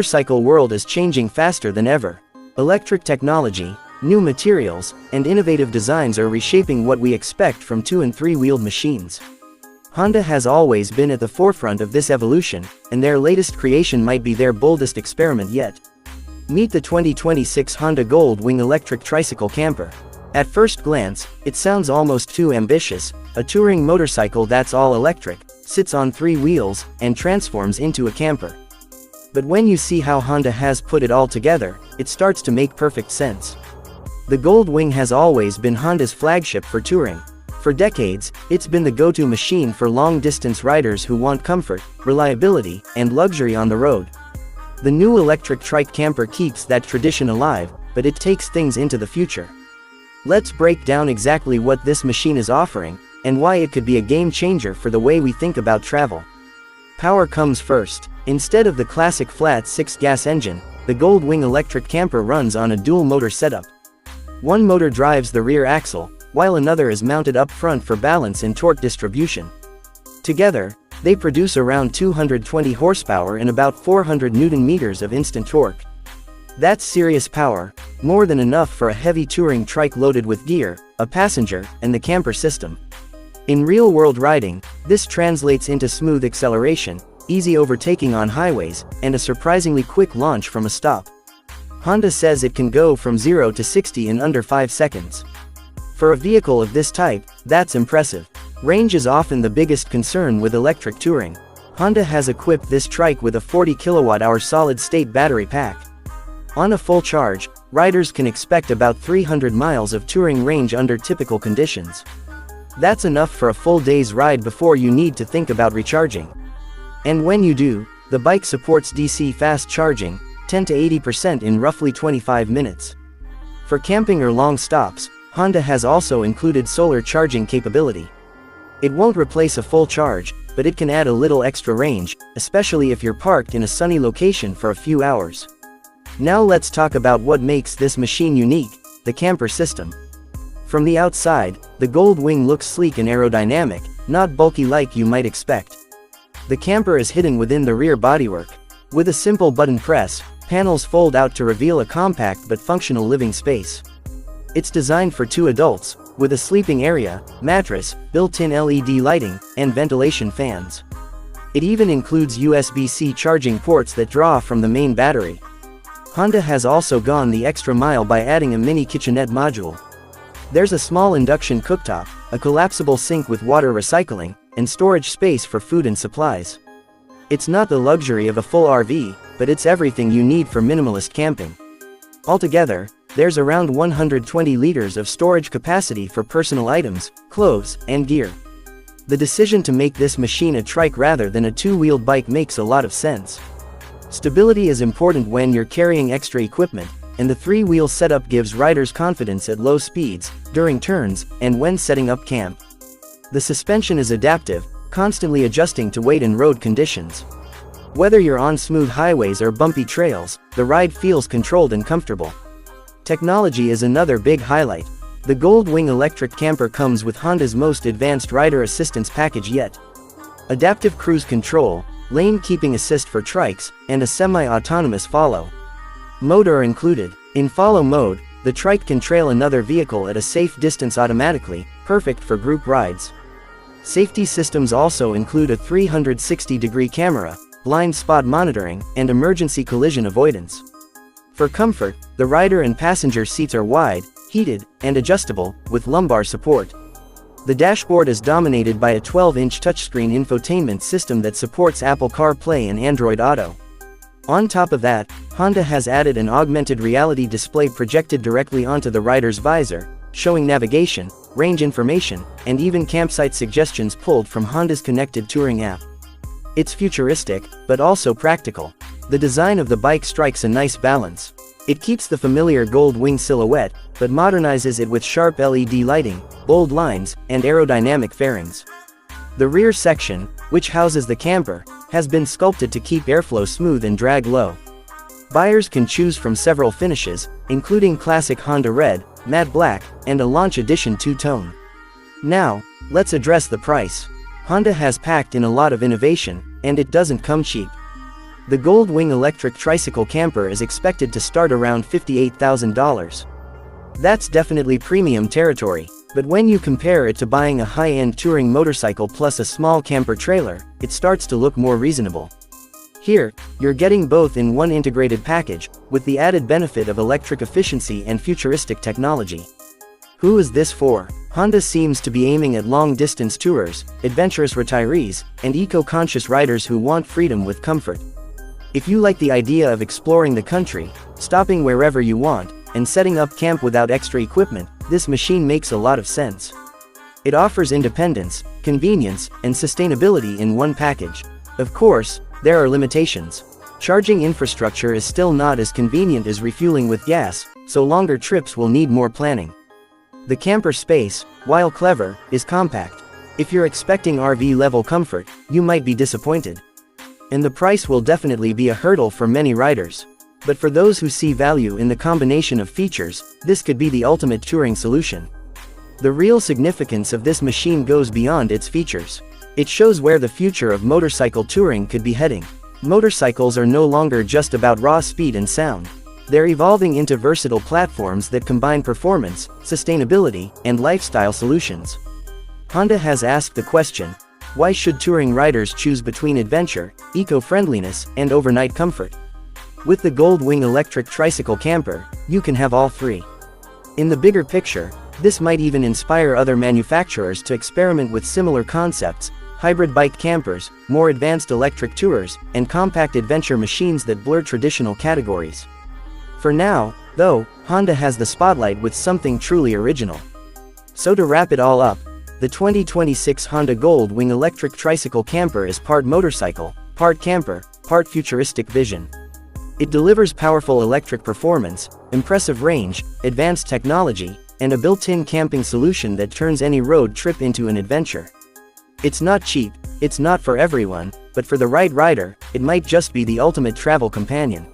motorcycle world is changing faster than ever. Electric technology, new materials, and innovative designs are reshaping what we expect from two- and three-wheeled machines. Honda has always been at the forefront of this evolution, and their latest creation might be their boldest experiment yet. Meet the 2026 Honda Gold-Wing electric tricycle camper. At first glance, it sounds almost too ambitious, a touring motorcycle that's all electric, sits on three wheels, and transforms into a camper. But when you see how Honda has put it all together, it starts to make perfect sense. The Gold-Wing has always been Honda's flagship for touring. For decades, it's been the go-to machine for long-distance riders who want comfort, reliability, and luxury on the road. The new electric trike camper keeps that tradition alive, but it takes things into the future. Let's break down exactly what this machine is offering, and why it could be a game-changer for the way we think about travel. Power comes first. Instead of the classic flat 6-gas engine, the Gold-Wing electric camper runs on a dual-motor setup. One motor drives the rear axle, while another is mounted up front for balance and torque distribution. Together, they produce around 220 horsepower and about 400 Nm of instant torque. That's serious power, more than enough for a heavy touring trike loaded with gear, a passenger, and the camper system. In real-world riding, this translates into smooth acceleration, easy overtaking on highways, and a surprisingly quick launch from a stop. Honda says it can go from 0 to 60 in under 5 seconds. For a vehicle of this type, that's impressive. Range is often the biggest concern with electric touring. Honda has equipped this trike with a 40 kWh solid-state battery pack. On a full charge, riders can expect about 300 miles of touring range under typical conditions. That's enough for a full day's ride before you need to think about recharging. And when you do, the bike supports DC fast charging, 10 to 80% in roughly 25 minutes. For camping or long stops, Honda has also included solar charging capability. It won't replace a full charge, but it can add a little extra range, especially if you're parked in a sunny location for a few hours. Now let's talk about what makes this machine unique, the camper system. From the outside, the Gold-Wing looks sleek and aerodynamic, not bulky like you might expect. The camper is hidden within the rear bodywork. With a simple button press, panels fold out to reveal a compact but functional living space. It's designed for two adults, with a sleeping area, mattress, built-in LED lighting, and ventilation fans. It even includes USB-C charging ports that draw from the main battery. Honda has also gone the extra mile by adding a mini kitchenette module. There's a small induction cooktop, a collapsible sink with water recycling, and storage space for food and supplies. It's not the luxury of a full RV, but it's everything you need for minimalist camping. Altogether, there's around 120 liters of storage capacity for personal items, clothes, and gear. The decision to make this machine a trike rather than a two-wheeled bike makes a lot of sense. Stability is important when you're carrying extra equipment, and the three-wheel setup gives riders confidence at low speeds, during turns, and when setting up camp. The suspension is adaptive, constantly adjusting to weight and road conditions. Whether you're on smooth highways or bumpy trails, the ride feels controlled and comfortable. Technology is another big highlight. The Gold-Wing electric camper comes with Honda's most advanced rider assistance package yet. Adaptive cruise control, lane keeping assist for trikes, and a semi-autonomous follow mode are included. In follow mode, the trike can trail another vehicle at a safe distance automatically, perfect for group rides. Safety systems also include a 360-degree camera, blind spot monitoring, and emergency collision avoidance. For comfort, the rider and passenger seats are wide, heated, and adjustable, with lumbar support. The dashboard is dominated by a 12-inch touchscreen infotainment system that supports Apple CarPlay and Android Auto. On top of that, Honda has added an augmented reality display projected directly onto the rider's visor, showing navigation, range information, and even campsite suggestions pulled from Honda's connected touring app. It's futuristic, but also practical. The design of the bike strikes a nice balance. It keeps the familiar Gold-Wing silhouette, but modernizes it with sharp LED lighting, bold lines, and aerodynamic fairings. The rear section, which houses the camper, has been sculpted to keep airflow smooth and drag low. Buyers can choose from several finishes, including classic Honda red, matte black, and a launch edition two-tone. Now, let's address the price. Honda has packed in a lot of innovation, and it doesn't come cheap. The Gold Wing electric tricycle camper is expected to start around $58,000. That's definitely premium territory, but when you compare it to buying a high-end touring motorcycle plus a small camper trailer, it starts to look more reasonable. Here, you're getting both in one integrated package, with the added benefit of electric efficiency and futuristic technology. Who is this for? Honda seems to be aiming at long-distance tourers, adventurous retirees, and eco-conscious riders who want freedom with comfort. If you like the idea of exploring the country, stopping wherever you want, and setting up camp without extra equipment, this machine makes a lot of sense. It offers independence, convenience, and sustainability in one package. Of course, there are limitations. Charging infrastructure is still not as convenient as refueling with gas, so longer trips will need more planning. The camper space, while clever, is compact. If you're expecting RV-level comfort, you might be disappointed. And the price will definitely be a hurdle for many riders. But for those who see value in the combination of features, this could be the ultimate touring solution. The real significance of this machine goes beyond its features. It shows where the future of motorcycle touring could be heading. Motorcycles are no longer just about raw speed and sound. They're evolving into versatile platforms that combine performance, sustainability, and lifestyle solutions. Honda has asked the question, why should touring riders choose between adventure, eco-friendliness, and overnight comfort? With the Gold Wing electric tricycle camper, you can have all three. In the bigger picture, this might even inspire other manufacturers to experiment with similar concepts: hybrid bike campers, more advanced electric tours, and compact adventure machines that blur traditional categories. For now, though, Honda has the spotlight with something truly original. So to wrap it all up, the 2026 Honda Gold Wing electric tricycle camper is part motorcycle, part camper, part futuristic vision. It delivers powerful electric performance, impressive range, advanced technology, and a built-in camping solution that turns any road trip into an adventure. It's not cheap, it's not for everyone, but for the right rider, it might just be the ultimate travel companion.